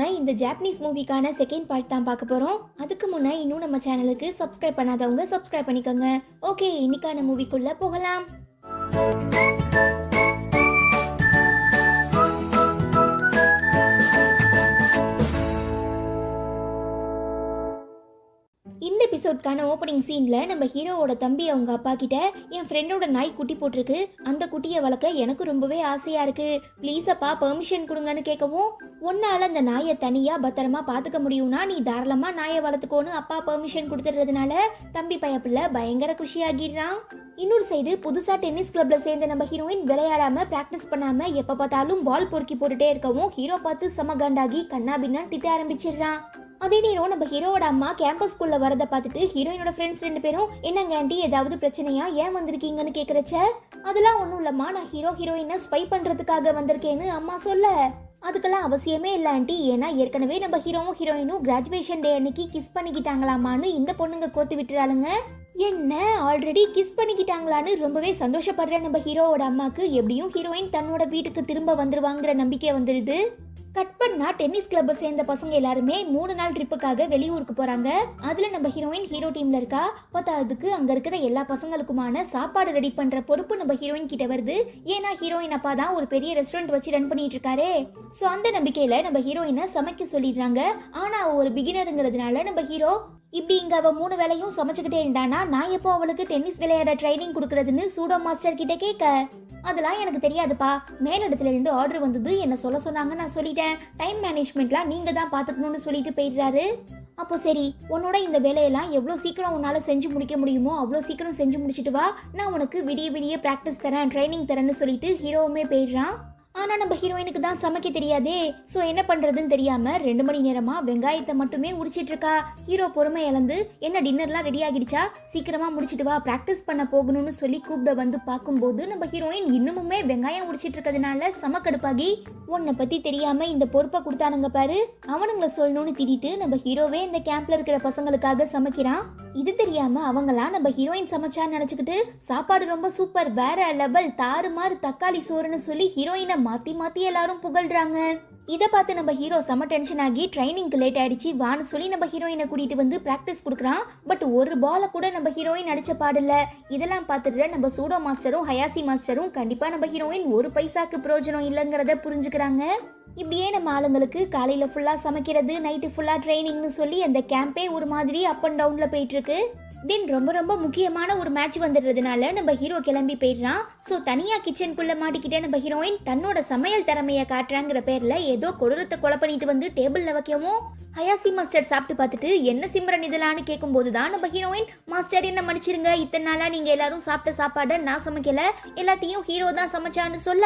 நம்ம இந்த Japanese மூவிக்கான second part தான் பார்க்க போகிறோம். அதுக்கு முன்னே இன்னும் நம்ம சேனலுக்கு சப்ஸ்கிரைப் பண்ணாதவங்க சப்ஸ்கிரைப் பண்ணிக்கோங்க. ஓகே, இன்னைக்கான மூவிக்குள்ளே போகலாம். இந்த எபிசோட்கான ஓப்பனிங் சீனில் நம்ம ஹீரோவோட தம்பி அவங்க அப்பா கிட்ட என் ஃப்ரெண்டோட நாய் குட்டி போட்டிருக்கு, அந்த குட்டியை வளர்க்க எனக்கு ரொம்பவே ஆசையாக இருக்குது, ப்ளீஸ் அப்பா பெர்மிஷன் கொடுங்கன்னு கேட்கவும், உன்னால் அந்த நாயை தனியாக பத்திரமா பார்த்துக்க முடியும்னா நீ தாராளமாக நாயை வளர்த்துக்கோன்னு அப்பா பெர்மிஷன் கொடுத்துடுறதுனால தம்பி பையப்பிள்ள பயங்கர குஷியாகிடுறான். இன்னொரு சைடு புதுசாக டென்னிஸ் கிளப்ல சேர்ந்த நம்ம ஹீரோயின் விளையாடாமல் ப்ராக்டிஸ் பண்ணாமல் எப்போ பார்த்தாலும் பால் பொறுக்கி போட்டுட்டே இருக்கவும் ஹீரோ பார்த்து செம கண்டாகி கண்ணா பின்னான்னு திட்ட ஆரம்பிச்சிடுறான். அதே நேரம் நம்ம ஹீரோவோட அம்மா கேம்பஸ்குள்ள வரதை பார்த்துட்டு ஹீரோயினோட ஃப்ரெண்ட்ஸ் 2 பேரும் என்னங்க ஆண்டி ஏதாவது பிரச்சனையா, ஏன் வந்திருக்கீங்கன்னு கேட்குறச்ச, அதெல்லாம் ஒன்றும் இல்லம்மா, நான் ஹீரோயினை ஸ்பை பண்ணுறதுக்காக வந்திருக்கேன்னு அம்மா சொல்ல, அதுக்கெல்லாம் அவசியமே இல்லை ஆண்டி, ஏன்னா ஏற்கனவே நம்ம ஹீரோவும் ஹீரோயினும் கிராஜுவேஷன் டே அன்னைக்கு கிஸ் பண்ணிக்கிட்டாங்களாமான்னு இந்த பொண்ணுங்க கோத்து விட்டுறாளுங்க. என்ன ஆல்ரெடி கிஸ் பண்ணிக்கிட்டாங்களான்னு ரொம்பவே சந்தோஷப்படுற நம்ம ஹீரோவோட அம்மாக்கு எப்படியும் ஹீரோயின் தன்னோட வீட்டுக்கு திரும்ப வந்துருவாங்கிற நம்பிக்கை வந்துடுது. கட் பண்ணா டென்னிஸ் கிளப்பை சேர்ந்த பசங்க எல்லாருமே 3 நாள் ட்ரிப்புக்காக வெளியூருக்கு போறாங்க. அதுல நம்ம ஹீரோயின் ஹீரோ டீம்ல இருக்கா. பத்தாவதுக்கு அங்க இருக்கிற எல்லா பசங்களுக்குமான சாப்பாடு ரெடி பண்ற பொறுப்பு நம்ம ஹீரோயின் கிட்ட வருது. ஏன்னா ஹீரோயின் அப்பா தான் ஒரு பெரிய ரெஸ்டாரண்ட் வச்சு ரன் பண்ணிட்டு இருக்காரு. சோ அந்த நம்பிக்கையில நம்ம ஹீரோயினை சமைக்க சொல்லிடுறாங்க. ஆனா அவ ஒரு பிகினருங்கிறதுனால நம்ம ஹீரோ இப்படி இங்க அவ 3 வேளையும் சமைச்சுக்கிட்டே இருந்தானா நான் எப்போ அவளுக்கு டென்னிஸ் விளையாட ட்ரைனிங் கொடுக்கறதுன்னு சூடோ மாஸ்டர் கிட்ட கேட்க, அதெல்லாம் எனக்கு தெரியாதுப்பா, மேலிடத்துல இருந்து ஆர்டர் வந்தது, என்ன சொல்ல சொன்னாங்க, நான் சொல்லிட்டேன், டைம் மேனேஜ்மெண்ட்லாம் நீங்க தான் பாத்துக்கணும்னு சொல்லிட்டு போயிடுறாரு. அப்போ சரி, உன்னோட இந்த வேலையெல்லாம் எவ்வளோ சீக்கிரம் உன்னால செஞ்சு முடிக்க முடியுமோ அவ்வளோ சீக்கிரம் செஞ்சு முடிச்சிட்டு வா, நான் உனக்கு விடிய விடிய ப்ராக்டிஸ் தரேன், ட்ரைனிங் தரேன்னு சொல்லிட்டு ஹீரோவுமே போயிடுறான். ஆனா நம்ம ஹீரோயினுக்கு தான் சமைக்க தெரியாதே. சோ என்ன பண்றதுன்னு தெரியாம 2 மணி நேரமா வெங்காயத்தை மட்டுமே உரிச்சிட்டு இருக்கா. ஹீரோ பொறுமை இழந்து என்ன டின்னர்லாம் ரெடி ஆகிடுச்சா, சீக்கிரமா முடிச்சிட்டு வா, பிராக்டிஸ் பண்ண போகணும்னு சொல்லி கூப்பிட வந்து பார்க்கும்போது நம்ம ஹீரோயின் இன்னுமுமே வெங்காயம் உரிச்சிட்டு இருக்கிறதுனால செம கடுப்பாகி, உன்னை பத்தி தெரியாம இந்த பொறுப்பை கொடுத்தானுங்க பாரு, அவனுங்களை சொல்லணும்னு திட்டிட்டு நம்ம ஹீரோவே இந்த கேம்ப்ல இருக்கிற பசங்களுக்காக சமைக்கிறான். இது தெரியாம அவங்களாம் நம்ம ஹீரோயின் சமைச்சான்னு நினைச்சுக்கிட்டு சாப்பாடு ரொம்ப சூப்பர், வேற லெவல், தாறுமாறு தக்காளி சோறுன்னு சொல்லி ஹீரோயினை மாத்தி மாத்தி எல்லாரும் புகழ்றாங்க. இதை பார்த்து நம்ம ஹீரோ செம டென்ஷன் ஆகி ட்ரைனிங்க்கு லேட் ஆயிடுச்சு வான்னு சொல்லி நம்ம ஹீரோயினை கூட்டிட்டு வந்து பிராக்டிஸ் கொடுக்குறான். பட் ஒரு பாலை கூட நம்ம ஹீரோயின் அடிச்ச பாடில்ல. இதெல்லாம் பார்த்துட்டு நம்ம சூடோ மாஸ்டரும் ஹயாசி மாஸ்டரும் கண்டிப்பா நம்ம ஹீரோயின் ஒரு பைசாக்கு பிரயோஜனம் இல்லைங்கிறத புரிஞ்சுக்கிறாங்க. இப்படியே நம்ம ஆளுங்களுக்கு காலையில ஃபுல்லா சமைக்கிறது, நைட்டு ஃபுல்லா ட்ரைனிங்னு சொல்லி அந்த கேம்பே ஒரு மாதிரி அப் அண்ட் டவுன்ல போயிட்டு இருக்கு. தென் ரொம்ப ரொம்ப முக்கியமான ஒரு மேட்ச் வந்துடுறதுனால நம்ம ஹீரோ கிளம்பி போயிடுறான். ஸோ தனியாக கிச்சனுக்குள்ளே மாட்டிக்கிட்டே நம்ம ஹீரோயின் தன்னோட சமையல் திறமையை காட்டுறாங்கிற பேரில் ஏதோ கொடூரத்தை கொலை பண்ணிட்டு வந்து டேபிளில் வைக்கவும், ஹயாசி மாஸ்டர் சாப்பிட்டு பார்த்துட்டு என்ன சிம்ரன் இதெல்லான்னு கேட்கும்போது தான் நம்ம ஹீரோயின், மாஸ்டர் என்ன மன்னிச்சிருங்க, இத்தனை நாளாக நீங்கள் எல்லாரும் சாப்பிட்ட சாப்பாடை நான் சமைக்கல, எல்லாத்தையும் ஹீரோ தான் சமைச்சான்னு சொல்ல,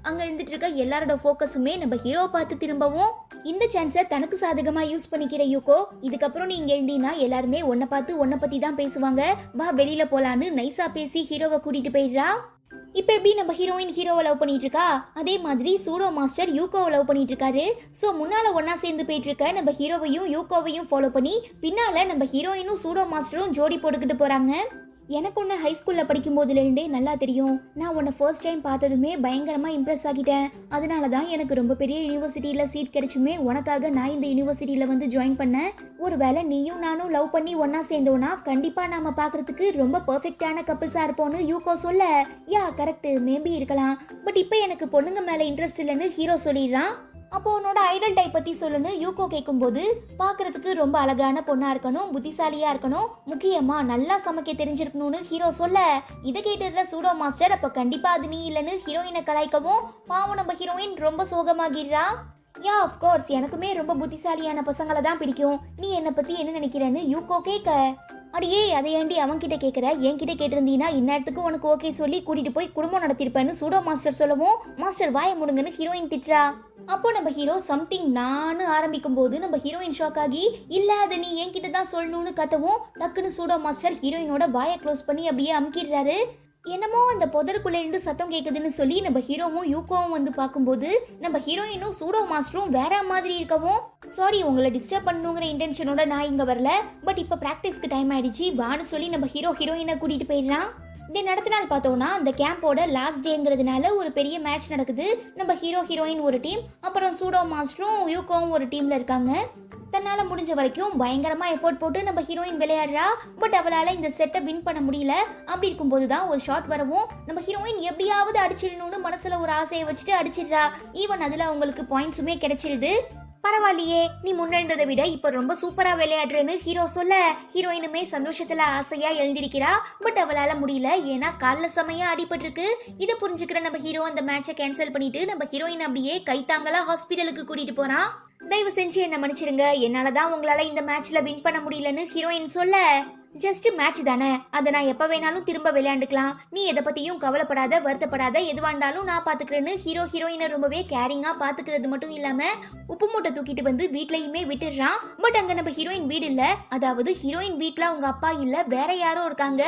அங்கே இருந்துட்டு இருக்க எல்லாரோட ஃபோக்கஸுமே நம்ம ஹீரோவை பார்த்து திரும்பவும், இந்த சான்ஸை தனக்கு சாதகமா யூஸ் பண்ணிக்கிற யூகோ, இதுக்கப்புறம் நீங்க எழுந்தினா எல்லாருமே உன்னை பார்த்து உன்னை பத்தி தான் பேசுவாங்க, வா வெளியில போலான்னு நைஸா பேசி ஹீரோவை கூட்டிட்டு போயிடுறா. இப்ப எப்படி நம்ம ஹீரோயின் ஹீரோவை லவ் பண்ணிட்டு இருக்கா, அதே மாதிரி சூடோ மாஸ்டர் யூகோவை லவ் பண்ணிட்டு இருக்காரு. சோ முன்னால ஒன்னா சேர்ந்து போயிட்டு இருக்க நம்ம ஹீரோவையும் யூகோவையும் ஃபாலோ பண்ணி பின்னால நம்ம ஹீரோயினும் சூடோ மாஸ்டரும் ஜோடி போட்டுக்கிட்டு போறாங்க. எனக்கு ஒன்று ஹைஸ்கூலில் படிக்கும் போதுலேருந்தே நல்லா தெரியும், நான் உன்னை ஃபர்ஸ்ட் டைம் பார்த்ததுமே பயங்கரமாக இம்ப்ரெஸ் ஆகிட்டேன், அதனால தான் எனக்கு ரொம்ப பெரிய யூனிவர்சிட்டியில் சீட் கிடைச்சுமே உனக்காக நான் இந்த யூனிவர்சிட்டியில் வந்து ஜாயின் பண்ணேன். ஒருவேளை நீயும் நானும் லவ் பண்ணி ஒன்றா சேர்ந்தோன்னா கண்டிப்பாக நாம் பார்க்குறதுக்கு ரொம்ப பர்ஃபெக்டான கப்பிள்ஸாக இருப்போன்னு யூகோ சொல்ல, யா கரெக்டு, மேபி இருக்கலாம், பட் இப்போ எனக்கு பொண்ணுங்க மேலே இன்ட்ரெஸ்ட் இல்லைன்னு ஹீரோ சொல்லிடுறான். அப்போ உன்னோட ஐடல் டைப் பற்றி சொல்லுன்னு யூகோ கேட்கும்போது, பார்க்கறதுக்கு ரொம்ப அழகான பொண்ணாக இருக்கணும், புத்திசாலியாக இருக்கணும், முக்கியமாக நல்லா சமைக்க தெரிஞ்சிருக்கணும்னு ஹீரோ சொல்ல, இதை கேட்டுடுற சூடோ மாஸ்டர் அப்போ கண்டிப்பாக அது நீ இல்லைன்னு ஹீரோயினை கலாய்க்கவும், பாவம் நம்ம ஹீரோயின் ரொம்ப சோகமாகிடுறா. யா ஆஃப்கோர்ஸ், எனக்குமே ரொம்ப புத்திசாலியான பசங்களை தான் பிடிக்கும், நீ என்னை பற்றி என்ன நினைக்கிறேன்னு யூகோ கேட்க, அடியே அதை ஏண்டி அவன்கிட்ட கேட்குற, என்கிட்ட கேட்டிருந்தீங்கன்னா இந்நேரத்துக்கு உனக்கு ஓகே சொல்லி கூட்டிட்டு போய் குடும்பம் நடத்திருப்பேன்னு சூடோ மாஸ்டர் சொல்லவும், மாஸ்டர் வாய முடுங்கன்னு ஹீரோயின் திட்டுறா. அப்போ நம்ம ஹீரோ சம்திங் நானு ஆரம்பிக்கும் போது நம்ம ஹீரோயின் ஷாக் ஆகி, இல்ல அதை நீ என்கிட்ட தான் சொல்லணும்னு கத்தவும், டக்குன்னு சூடோ மாஸ்டர் ஹீரோயினோட வாயை க்ளோஸ் பண்ணி அப்படியே அமுக்கிடுறாரு. என்னமோ அந்த புதருக்குள்ள இருந்து சத்தம் கேட்குதுன்னு சொல்லி நம்ம ஹீரோவும் யூகோவும் வந்து பார்க்கும்போது நம்ம ஹீரோயினும் சூடோ மாஸ்டரும் வேற மாதிரி இருக்கவும், சாரி உங்களை டிஸ்டர்ப் பண்ணணுங்கிற இன்டென்ஷனோட நான் இங்க வரல, பட் இப்போ ப்ராக்டிஸ்க்கு டைம் ஆயிடுச்சு வான்னு சொல்லி நம்ம ஹீரோயினை கூட்டிட்டு போயிடுறான். தென் அடுத்த நாள் பார்த்தோம்னா அந்த கேம்போட லாஸ்ட் டேங்கிறதுனால ஒரு பெரிய மேட்ச் நடக்குது. நம்ம ஹீரோ ஹீரோயின் ஒரு டீம், அப்புறம் சூடோ மாஸ்டரும் யூகோவும் ஒரு டீம்ல இருக்காங்க. தன்னால முடிஞ்ச வரைக்கும் பயங்கரமா எஃபோர்ட் போட்டு நம்ம ஹீரோயின் விளையாடுறா. பட் அவளால இந்த செட்டை வின் பண்ண முடியல. அப்படி இருக்கும்போது தான் ஒரு ஷாட் வரவும் நம்ம ஹீரோயின் எப்படியாவது அடிச்சிடணும்னு மனசுல ஒரு ஆசையை வச்சுட்டு அடிச்சிடுறா. ஈவன் அதுல அவங்களுக்கு பாயிண்ட்ஸுமே கிடைச்சிருது. பரவாயில்லையே, நீ முன்னெழுந்ததை விட இப்ப ரொம்ப சூப்பரா விளையாடுறேன்னு ஹீரோ சொல்ல ஹீரோயினுமே சந்தோஷத்துல ஆசையா எழுந்திருக்கிறா. பட் அவளால முடியல, ஏன்னா கால்ல செமையா அடிபட்டிருக்கு. இதை புரிஞ்சுக்கிற நம்ம ஹீரோ அந்த மேட்சை கேன்சல் பண்ணிட்டு நம்ம ஹீரோயின் அப்படியே கைத்தாங்களா ஹாஸ்பிட்டலுக்கு கூட்டிட்டு போறான். தயவு செஞ்சு என்ன மன்னிச்சிருங்க, என்னாலதான் உங்களால இந்த மேட்ச்ல வின் பண்ண முடியலன்னு ஹீரோயின் சொல்ல, ஜஸ்ட் மேட்ச் தானே, அதை நான் எப்ப வேணாலும் திரும்ப விளையாண்டுக்கலாம், நீ எதை பத்தியும் கவலைப்படாத, வருத்தப்படாத, எதுவா இருந்தாலும் நான் பாத்துக்கிறேன்னு ஹீரோ ஹீரோயினை ரொம்பவே கேரிங்கா பாத்துக்கிறது மட்டும் இல்லாம உப்பு மூட்டை தூக்கிட்டு வந்து வீட்லயுமே விட்டுடுறான். பட் அங்க நம்ம ஹீரோயின் வீடு இல்ல, அதாவது ஹீரோயின் வீட்ல அவங்க அப்பா இல்ல, வேற யாரோ இருக்காங்க.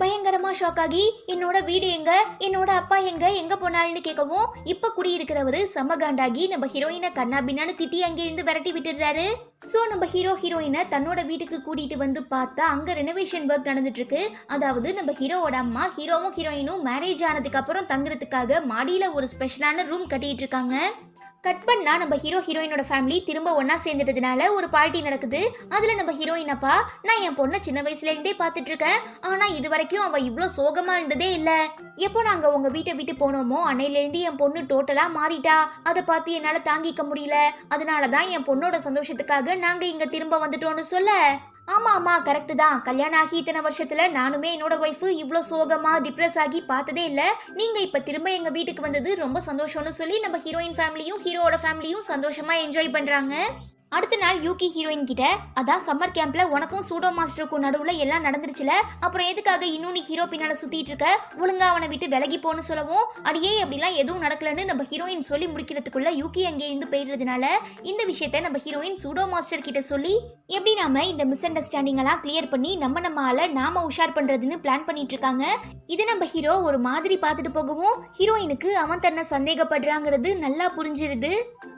பயங்கரமா ஷாக் ஆகி என்னோட வீடு எங்க, என்னோட அப்பா எங்க போனாருன்னு கேட்கவும் இப்ப குடியிருக்கிறவரு சமகாண்டாகி நம்ம ஹீரோயினை கண்ணா பின்னான்னு திட்டி அங்கிருந்து விரட்டி விட்டுடுறாரு. சோ நம்ம ஹீரோ ஹீரோயினை தன்னோட வீட்டுக்கு கூட்டிட்டு வந்து பார்த்தா அங்க ரெனோவேஷன் ஒர்க் நடந்துட்டு இருக்கு. அதாவது நம்ம ஹீரோவோட அம்மா ஹீரோவும் ஹீரோயினும் மேரேஜ் ஆனதுக்கு அப்புறம் தங்குறதுக்காக மாடியில ஒரு ஸ்பெஷலான ரூம் கட்டிட்டு இருக்காங்க. கட் பண்ணா நம்ம ஹீரோ ஹீரோயினோட ஃபேமிலி திரும்ப ஒன்னா சேர்ந்துட்டதுனால ஒரு பார்ட்டி நடக்குது. அதுல நம்ம ஹீரோயின் அப்பா, நான் என் பொண்ணை சின்ன வயசுல இருந்தே பாத்துட்டு இருக்கேன், ஆனா இது வரைக்கும் அவ இவ்வளவு சோகமா இருந்ததே இல்ல. எப்போ நாங்க உங்க வீட்டை விட்டு போனோமோ அன்னையில இருந்து என் பொண்ணு டோட்டலா மாறிட்டா. அதை பார்த்து என்னால தாங்கிக்க முடியல, அதனாலதான் என் பொண்ணோட சந்தோஷத்துக்காக நாங்க இங்க திரும்ப வந்துட்டோம்னு சொல்ல, ஆமா ஆமா கரெக்ட் தான், கல்யாணம் ஆகி இத்தனை வருஷத்துல நானுமே என்னோட ஒய்ஃபு இவ்வளோ சோகமா டிப்ரெஸ் ஆகி பார்த்ததே இல்ல, நீங்க இப்ப திரும்ப எங்க வீட்டுக்கு வந்தது ரொம்ப சந்தோஷம்னு சொல்லி நம்ம ஹீரோயின் ஃபேமிலியும் ஹீரோவோட ஃபேமிலியும் சந்தோஷமா என்ஜாய் பண்றாங்க. அடுத்த நாள் யூகி ஹீரோயின் கிட்ட, அதான் சம்மர் கேம்ப்ல உனக்கும் சூடோ மாஸ்டருக்கும் நடுவுல எல்லாம் நடந்துருச்சுல, அப்புறம் எதுக்காக இன்னும் நீ ஹீரோ பின்னால சுத்திட்டு இருக்க, ஒழுங்கா அவனை விட்டு விலகி போன்னு சொல்லவும், அடியே அப்படிலாம் எதுவும் நடக்கலன்னு நம்ம ஹீரோயின் சொல்லி முடிக்கிறதுக்குள்ள யூகி அங்கே இருந்து போயிடுறதுனால இந்த விஷயத்த நம்ம ஹீரோயின் சூடோ மாஸ்டர் கிட்ட சொல்லி எப்படி நாம இந்த மிஸ் அண்டர்ஸ்டாண்டிங் எல்லாம் கிளியர் பண்ணி நம்ம ஆள நாம உஷார் பண்றதுன்னு பிளான் பண்ணிட்டு இருக்காங்க. இது நம்ம ஹீரோ ஒரு மாதிரி பார்த்துட்டு போகவும் ஹீரோயினுக்கு அவன் தன்னை சந்தேகப்படுறாங்கிறது நல்லா புரிஞ்சிருது.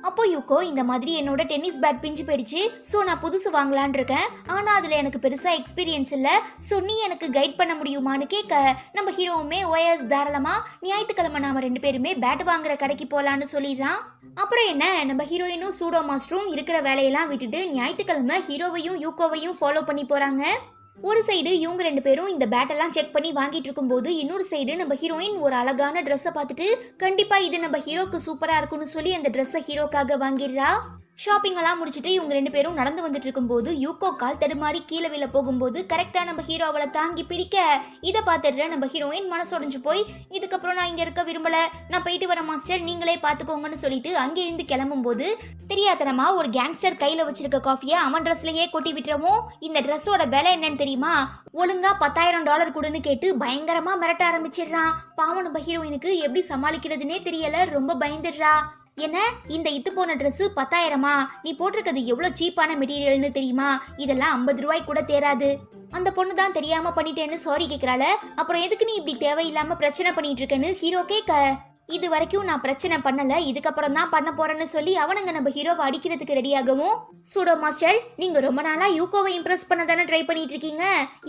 அப்போ யூகோ, இந்த மாதிரி என்னோட டென்னிஸ் பேட் பிஞ்சு போயிடுச்சு, ஸோ நான் புதுசு வாங்கலான் இருக்கேன், ஆனா அதுல எனக்கு பெருசா எக்ஸ்பீரியன்ஸ் இல்ல, ஸோ நீ எனக்கு கைட் பண்ண முடியுமான்னு கேட்க நம்ம ஹீரோவுமே ஓஎஸ் தாராளமா ஞாயிற்றுக்கிழமை நாம ரெண்டு பேருமே பேட் வாங்குற கடைக்கு போலான்னு சொல்லிடுறான். அப்புறம் என்ன, நம்ம ஹீரோயினும் சூடோ மாஸ்டரும் இருக்கிற வேலையெல்லாம் விட்டுட்டு ஞாயிற்றுக்கிழமை ஹீரோவையும் யூகோவையும் ஃபாலோ பண்ணி போறாங்க. ஒரு சைடு இவங்க ரெண்டு பேரும் இந்த பேட்டெல்லாம் செக் பண்ணி வாங்கிட்டு இருக்கும் போது இன்னொரு சைடு நம்ம ஹீரோயின் ஒரு அழகான ட்ரெஸ்ஸை பார்த்துட்டு கண்டிப்பா இது நம்ம ஹீரோக்கு சூப்பரா இருக்கும்னு சொல்லி அந்த ட்ரெஸ்ஸை ஹீரோக்காக வாங்கிடுறா. ஷாப்பிங் எல்லாம் முடிச்சுட்டு இவங்க ரெண்டு பேரும் நடந்து வந்துட்டு இருக்கும்போது யூகோ கால் தடுமாறி கீழே விழ போகும்போது கரெக்டா நம்ம ஹீரோ அவளை தாங்கி பிடிக்க, இதை பார்த்துடுற நம்ம ஹீரோயின் மனசொடைஞ்சு போய், இதுக்கப்புறம் நான் இங்க இருக்க விரும்பல, நான் போயிட்டு வர மாஸ்டர், நீங்களே பாத்துக்கோங்கன்னு சொல்லிட்டு அங்கிருந்து கிளம்பும் போது தெரியாதனமா ஒரு கேங்ஸ்டர் கையில வச்சிருக்க காஃபியை அவன் ட்ரெஸ்லயே கொட்டி விட்டுறவும், இந்த ட்ரெஸ்ஸோட விலை என்னன்னு தெரியுமா, ஒழுங்கா $10,000 கொடுன்னு கேட்டு பயங்கரமா மிரட்ட ஆரம்பிச்சிடுறான். பாவம் நம்ம ஹீரோயினுக்கு எப்படி சமாளிக்கிறதுனே தெரியல, ரொம்ப பயந்துடுறா. என்ன, இந்த இத்து போன ட்ரெஸ் 10,000? நீ போட்டிருக்கிறது எவ்வளவு சீப்பான மெட்டீரியல்னு தெரியுமா, இதெல்லாம் 50 ரூபாய் கூட தேராது. அந்த பொண்ணு தான் தெரியாம பண்ணிட்டேன்னு சாரி கேக்குறாள, அப்புறம் எதுக்கு நீ இப்படி தேவையில்லாம பிரச்சனை பண்ணிட்டு இருக்கேன்னு ஹீரோ கேட்க, இது வரைக்கும் நான் பிரச்சனை பண்ணல, இதுக்கப்புறம் தான் பண்ண போறேன்னு சொல்லி அவனுங்க நம்ம ஹீரோவை அடிக்கிறதுக்கு ரெடியாகவும், சூடோ மாஸ்டர், நீங்க ரொம்ப நாளா யூகோவை இம்ப்ரெஸ் பண்ண தானே ட்ரை பண்ணிட்டு இருக்கீங்க,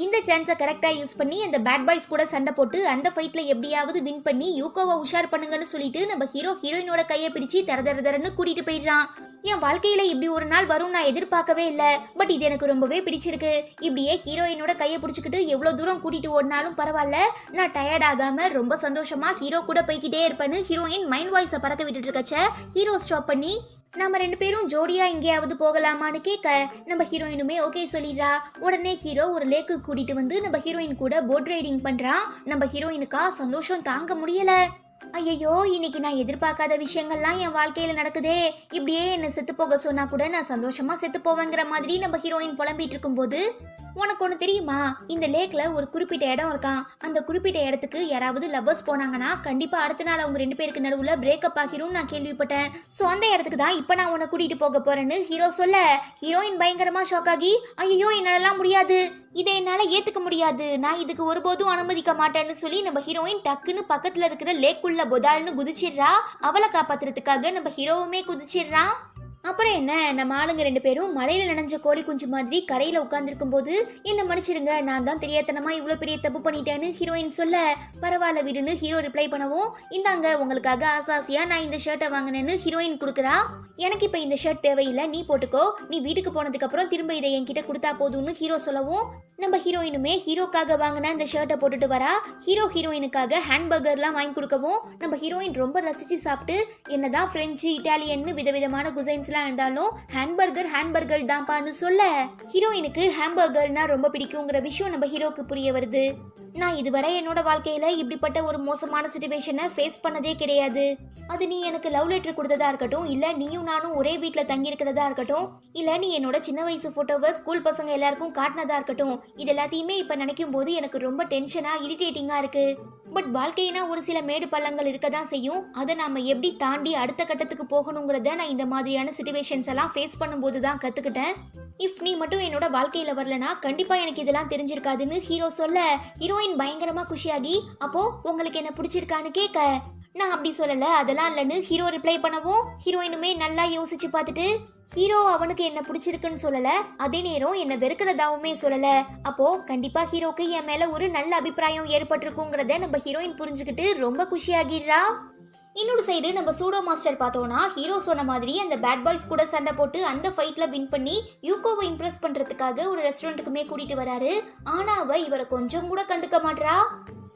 இந்த சான்ஸை கரெக்டா யூஸ் பண்ணி அந்த பேட் பாய்ஸ் கூட சண்டை போட்டு அந்த ஃபைட்ல எப்படியாவது வின் பண்ணி யூகோவை உஷார் பண்ணுங்கன்னு சொல்லிட்டு நம்ம ஹீரோயினோட கையை பிடிச்சி தரன்னு கூட்டிட்டு போயிடுறான். என் வாழ்க்கையில இப்படி ஒரு நாள் வரும் நான் எதிர்பார்க்கவே இல்ல, பட் இது எனக்கு ரொம்பவே பிடிச்சிருக்கு. இப்படியே ஹீரோயினோட கையை பிடிச்சிக்கிட்டு எவ்வளவு தூரம் கூட்டிட்டு ஓடினாலும் பரவாயில்ல, நான் டயர்ட் ஆகாம ரொம்ப சந்தோஷமா ஹீரோ கூட போய்கிட்டே இருப்பேன்னு ஹீரோயின் மைண்ட் வாய்ஸை பறக்க விட்டுட்டு இருக்கச்ச ஹீரோ ஸ்டாப் பண்ணி, நம்ம ரெண்டு பேரும் ஜோடியா எங்கேயாவது போகலாமான்னு கேட்க நம்ம ஹீரோயினுமே ஓகே சொல்லிடுறா. உடனே ஹீரோ ஒரு லேக்கு கூட்டிட்டு வந்து நம்ம ஹீரோயின் கூட போட் ரைடிங் பண்றான். நம்ம ஹீரோயினுக்கா சந்தோஷம் தாங்க முடியல. ஐயோ, இன்னைக்கு நான் எதிர்பார்க்காத விஷயங்கள்லாம் என் வாழ்க்கையில நடக்குதே, இப்படியே என்ன செத்து போக சொன்னா கூட நான் சந்தோஷமா செத்து போவேங்கிற மாதிரி நம்ம ஹீரோயின் புலம்பிட்டு இருக்கும் போது, உனக்கு ஒன்று தெரியுமா, இந்த லேக்ல ஒரு குறிப்பிட்ட இடம் இருக்கான், அந்த குறிப்பிட்ட இடத்துக்கு யாராவது லவ்வர்ஸ் போனாங்கன்னா கண்டிப்பா அடுத்த நாள் அவங்க ரெண்டு பேருக்கு நடுவுல பிரேக்கப் ஆகிரும் நான் கேள்விப்பட்டேன், சோ அந்த இடத்துக்கு தான் இப்ப நான் உன்னை கூட்டிட்டு போக போறேன்னு ஹீரோ சொல்ல ஹீரோயின் பயங்கரமா ஷாக் ஆகி, ஐயோ என்னாலலாம் முடியாது, இதை என்னால ஏத்துக்க முடியாது, நான் இதுக்கு ஒருபோதும் அனுமதிக்க மாட்டேன்னு சொல்லி நம்ம ஹீரோயின் டக்குன்னு பக்கத்துல இருக்கிற லேக்குள்ள பொதால்னு குதிச்சிடுறா. அவளை காப்பாத்துறதுக்காக நம்ம ஹீரோவுமே குதிச்சிடுறான். அப்புறம் என்ன, நம்ம ஆளுங்க 2 பேரும் மலையில நனைஞ்ச கோழி குஞ்சு மாதிரி கரையில உட்கார்ந்துருக்கும் போது என்ன மன்னிச்சிருங்க, நான் தான் தெரியாதனமா இவ்வளவு பெரிய தப்பு பண்ணிட்டேன்னு ஹீரோயின் சொல்ல, பரவாயில்ல விடுன்னு ஹீரோ ரிப்ளை பண்ணவும், இந்தாங்க உங்களுக்காக ஆசாசியா நான் இந்த ஷர்ட்டை வாங்கினேன்னு ஹீரோயின் கொடுக்குறா. எனக்கு இப்ப இந்த ஷர்ட் தேவையில்லை, நீ போட்டுக்கோ, நீ வீட்டுக்கு போனதுக்கு அப்புறம் திரும்ப இதை என்கிட்ட கொடுத்தா போதும்னு ஹீரோ சொல்லவும், நம்ம ஹீரோயினுமே ஹீரோக்காக வாங்கின இந்த ஷர்ட்டை போட்டுட்டு வரா. ஹீரோயினுக்காக ஹேண்ட்பர்கர்லாம் வாங்கி கொடுக்கவும் நம்ம ஹீரோயின் ரொம்ப ரசிச்சு சாப்பிட்டு, என்னதான் பிரெஞ்சு இட்டாலியன்னு விதவிதமான குசைன்ஸ்லாம் இருந்தாலும் ஹேண்ட்பர்கர் தான்பான்னு சொல்ல, ஹீரோயினுக்கு ஹேம்பர்கர்னா ரொம்ப பிடிக்குங்கிற விஷயம் நம்ம ஹீரோக்கு புரிய வருது. நான் இதுவரை என்னோட வாழ்க்கையில இப்படிப்பட்ட ஒரு மோசமான சிச்சுவேஷனை ஃபேஸ் பண்ணதே கிடையாது. அது நீ எனக்கு லவ் லெட்டர் கொடுத்ததா இருக்கட்டும், இல்ல நீயும் நானும் ஒரே வீட்டுல தங்கி இருக்கிறதா இருக்கட்டும், இல்ல நீ என்னோட சின்ன வயசு போட்டோவை ஸ்கூல் பசங்க எல்லாருக்கும் காட்டினதா இருக்கட்டும், இது எல்லாத்தையுமே இப்ப நினைக்கும் போது எனக்கு ரொம்ப டென்ஷனா இரிட்டேட்டிங்கா இருக்கு. பட் வாழ்க்கைனா ஒரு சில மேடு பள்ளங்கள் இருக்க தான் செய்யும். அதை நாம எப்படி தாண்டி அடுத்த கட்டத்துக்கு போகணுங்கிறத நான் இந்த மாதிரியான சிச்சுவேஷன்ஸ் எல்லாம் ஃபேஸ் பண்ணும்போது தான் கத்துக்கிட்டேன். இஃப் நீ மட்டும் என்னோட வாழ்க்கையில வரலனா கண்டிப்பா எனக்கு இதெல்லாம் தெரிஞ்சிருக்காதுன்னு ஹீரோ சொல்ல, ஹீரோயின் பயங்கரமா குஷியாகி, அப்போ உங்களுக்கு என்ன பிடிச்சிருக்கான்னு கேட்க, நான் அப்படி சொல்லல, அதெல்லாம் இல்லைன்னு ஹீரோ ரிப்ளை பண்ணவும், ஹீரோயினுமே நல்லா யோசிச்சு பார்த்துட்டு, ஹீரோ அவனுக்கு என்ன பிடிச்சிருக்குன்னு சொல்லல, அதே நேரம் என்ன வெறுக்கிறதாவுமே சொல்லல, அப்போ கண்டிப்பா ஹீரோக்கு என் மேல ஒரு நல்ல அபிப்பிராயம் ஏற்பட்டிருக்குங்கிறத நம்ம ஹீரோயின் புரிஞ்சுக்கிட்டு ரொம்ப குஷியாகிடுறா. இன்னொரு சைடு நம்ம சூடோ மாஸ்டர் பார்த்தோம்னா, ஹீரோ சொன்ன மாதிரி அந்த பேட் பாய்ஸ் கூட சண்டை போட்டு அந்த ஃபைட்ல வின் பண்ணி யூகோவை இம்ப்ரெஸ் பண்றதுக்காக ஒரு ரெஸ்டாரண்ட்டுக்குமே கூட்டிட்டு வராரு. ஆனா அவ இவரை கொஞ்சம் கூட கண்டுக்க மாட்றா.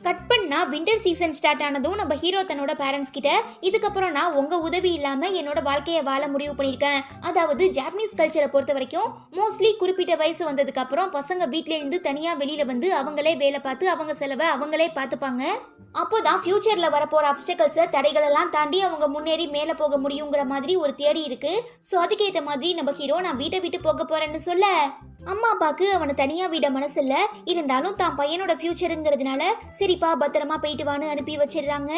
கட் பண்ணா விண்டர் சீசன் ஸ்டார்ட் ஆனதும் நம்ம ஹீரோ தன்னோட பேரண்ட்ஸ் கிட்ட, இதுக்கப்புறம் நான் உங்க உதவி இல்லாம என்னோட வாழ்க்கையை வாழ முடிவு பண்ணிருக்கேன். அதாவது ஜாப்பனீஸ் கல்ச்சரை பொறுத்த வரைக்கும் மோஸ்ட்லி குறிப்பிட்ட வயசு வந்ததுக்கு அப்புறம் பசங்க வீட்ல இருந்து தனியா வெளியில வந்து அவங்களே வேலை பார்த்து அவங்க செலவை அவங்களே பார்த்துப்பாங்க. அப்போதான் ஃபியூச்சர்ல வரப்போற அப்டக்கல்ஸை தடைகள் எல்லாம் தாண்டி அவங்க முன்னேறி மேல போக முடியுங்கிற மாதிரி ஒரு தியரி இருக்கு. ஸோ அதுக்கேற்ற மாதிரி நம்ம ஹீரோ நான் வீட்டை விட்டு போக போறேன்னு சொல்ல, அம்மா அப்பாக்கு அவனை தனியா விட மனசு இல்ல, இருந்தாலும் தான் பையனோட ஃபியூச்சருங்கிறதுனால சரிப்பா பத்திரமா போயிட்டு வான்னு அனுப்பி வச்சிடுறாங்க.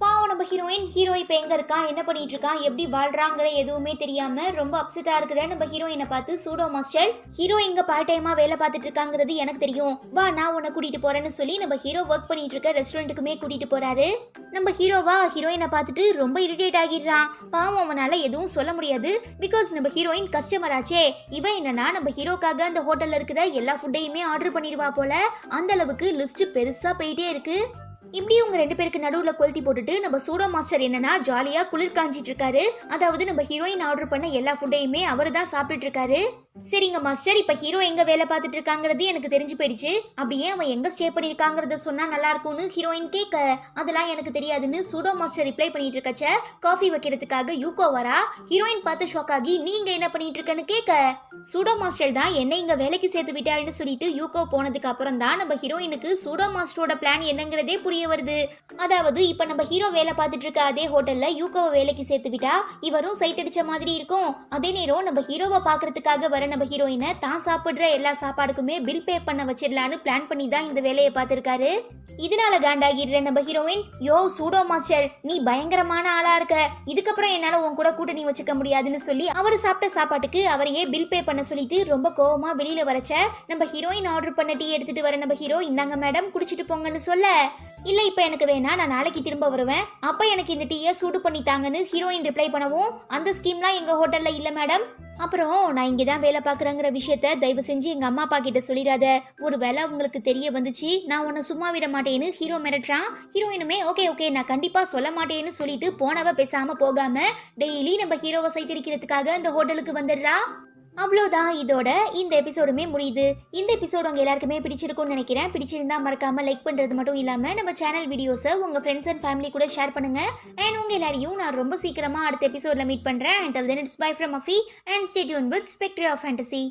பாவம் நம்ம ஹீரோ இப்ப எங்க இருக்கான், என்ன பண்ணிட்டு இருக்கான், எப்படி வாழ்றாங்கிற எதுவுமே தெரியாம ரொம்ப அப்செட்டா இருக்கிற நம்ம ஹீரோயினை பார்த்து சூடோ மாஸ்டர், ஹீரோ எங்க பார்ட் டைமா வேலை பார்த்துட்டு இருக்காங்கிறது எனக்கு தெரியும், வா நான் உன்னை கூட்டிட்டு போறேன்னு சொல்லி நம்ம ஹீரோ ஒர்க் பண்ணிட்டு இருக்க ரெஸ்டாரண்ட்டுக்குமே கூட்டிட்டு போறாரு. நம்ம ஹீரோயினை பார்த்துட்டு ரொம்ப இரிட்டேட் ஆகிடுறான். பாவம் அவனால எதுவும் சொல்ல முடியாது, பிகாஸ் நம்ம ஹீரோயின் கஸ்டமர் ஆச்சே. இவன் என்னன்னா நம்ம ஹீரோக்காக அந்த ஹோட்டல்ல இருக்கிற எல்லா ஃபுட்டையுமே ஆர்டர் பண்ணிடுவா போல. அந்த அளவுக்கு லிஸ்ட் பெருசா போயிட்டே இருக்கு. இப்படி உங்க 2 பேருக்கு நடுவுல கொளுத்தி போட்டுட்டு நம்ம சூடோ மாஸ்டர் என்னன்னா ஜாலியா குளிர் காஞ்சிட்டு இருக்காரு. அதாவது நம்ம ஹீரோயின் ஆர்டர் பண்ண எல்லா ஃபுட்டையுமே அவரு தான் சாப்பிட்டுட்டு இருக்காரு. சரிங்க மாஸ்டர், இப்ப ஹீரோ எங்க வேலை பார்த்துட்டு இருக்காங்கிறது எனக்கு தெரிஞ்சு போயிடுச்சு, அப்படியே அவன் எங்க ஸ்டே பண்ணிருக்காங்கிறத சொன்னா நல்லா இருக்கும்னு ஹீரோயின் கேட்க, அதெல்லாம் எனக்கு தெரியாதுன்னு சூடோ மாஸ்டர் ரிப்ளை பண்ணிட்டு இருக்கச்ச, காஃபி வைக்கிறதுக்காக யூகோ வரா. ஹீரோயின் பார்த்து ஷாக் ஆகி, நீங்க என்ன பண்ணிட்டு இருக்கன்னு கேட்க, சூடோ மாஸ்டர் தான் என்ன இங்க வேலைக்கு சேர்த்து விட்டாருன்னு சொல்லிட்டு யூகோ போனதுக்கு அப்புறம் தான் நம்ம ஹீரோயினுக்கு சூடோ மாஸ்டரோட பிளான் என்னங்கிறதே புரிய வருது. அதாவது இப்ப நம்ம ஹீரோ வேலை பார்த்துட்டு இருக்க அதே ஹோட்டல்ல யூகோவை வேலைக்கு சேர்த்து விட்டா இவரும் சைட் அடிச்ச மாதிரி இருக்கும். அதே நேரம் நம்ம ஹீரோவை பாக்குறதுக்காக வர நம்ம ஹீரோயினை தான் சாப்பிடுற எல்லா சாப்பாடுக்குமே பில் பே பண்ண வச்சிடலான்னு பிளான் பண்ணி தான் இந்த வேலையை பார்த்திருக்காரு. இதனால காண்டாகிடுற நம்ம ஹீரோயின், யோ சூடோ மாஸ்டர் நீ பயங்கரமான ஆளா இருக்க, இதுக்கப்புறம் என்னால உன் கூட கூட்டணி வச்சுக்க முடியாதுன்னு சொல்லி அவர் சாப்பிட்ட சாப்பாட்டுக்கு அவரையே பில் பே பண்ண சொல்லிட்டு ரொம்ப கோவமா வெளியில வரச்ச, நம்ம ஹீரோயின் ஆர்டர் பண்ண டீ எடுத்துட்டு வர நம்ம ஹீரோ, இந்தாங்க மேடம் குடிச்சிட்டு போங்கன்னு சொல்ல, இல்ல இப்ப எனக்கு வேணா, நான் நாளைக்கு திரும்ப வருவேன், அப்ப எனக்கு இந்த டீயை சூடு பண்ணி தாங்கன்னு ஹீரோயின் ரிப்ளை பண்ணவும், அந்த ஸ்கீம்லாம் எங்க ஹோட்டல்ல இல்ல மேடம், அப்புறம் நான் இங்கதான் வேலை பாக்குறேங்கிற விஷயத்த தயவு செஞ்சு எங்க அம்மா அப்பா கிட்ட சொல்லிடாத, ஒரு வேலை உங்களுக்கு தெரிய வந்துச்சு நான் உன்னை சும்மா விட மாட்டேன்னு ஹீரோ மிரட்டுறான். ஹீரோயினுமே ஓகே நான் கண்டிப்பா சொல்ல மாட்டேன்னு சொல்லிட்டு போனவ பேசாம போகாம டெய்லி நம்ம ஹீரோவை சைட் அடிக்கிறதுக்காக அந்த ஹோட்டலுக்கு வந்துடுறா. அவ்வளோதான், இதோட இந்த எபிசோடுமே முடியுது. இந்த எபிசோடு உங்க எல்லாருக்குமே பிடிச்சிருக்கும்னு நினைக்கிறேன். பிடிச்சிருந்தா மறக்காம லைக் பண்றது மட்டும் இல்லாம நம்ம சேனல் வீடியோஸை உங்க ஃப்ரெண்ட்ஸ் அண்ட் ஃபேமிலி கூட ஷேர் பண்ணுங்க. அண்ட் உங்க எல்லாரையும் நான் ரொம்ப சீக்கிரமா அடுத்த எபிசோட்ல மீட் பண்றேன். Until then it's bye from Afi and stay tuned with Spectre of Fantasy.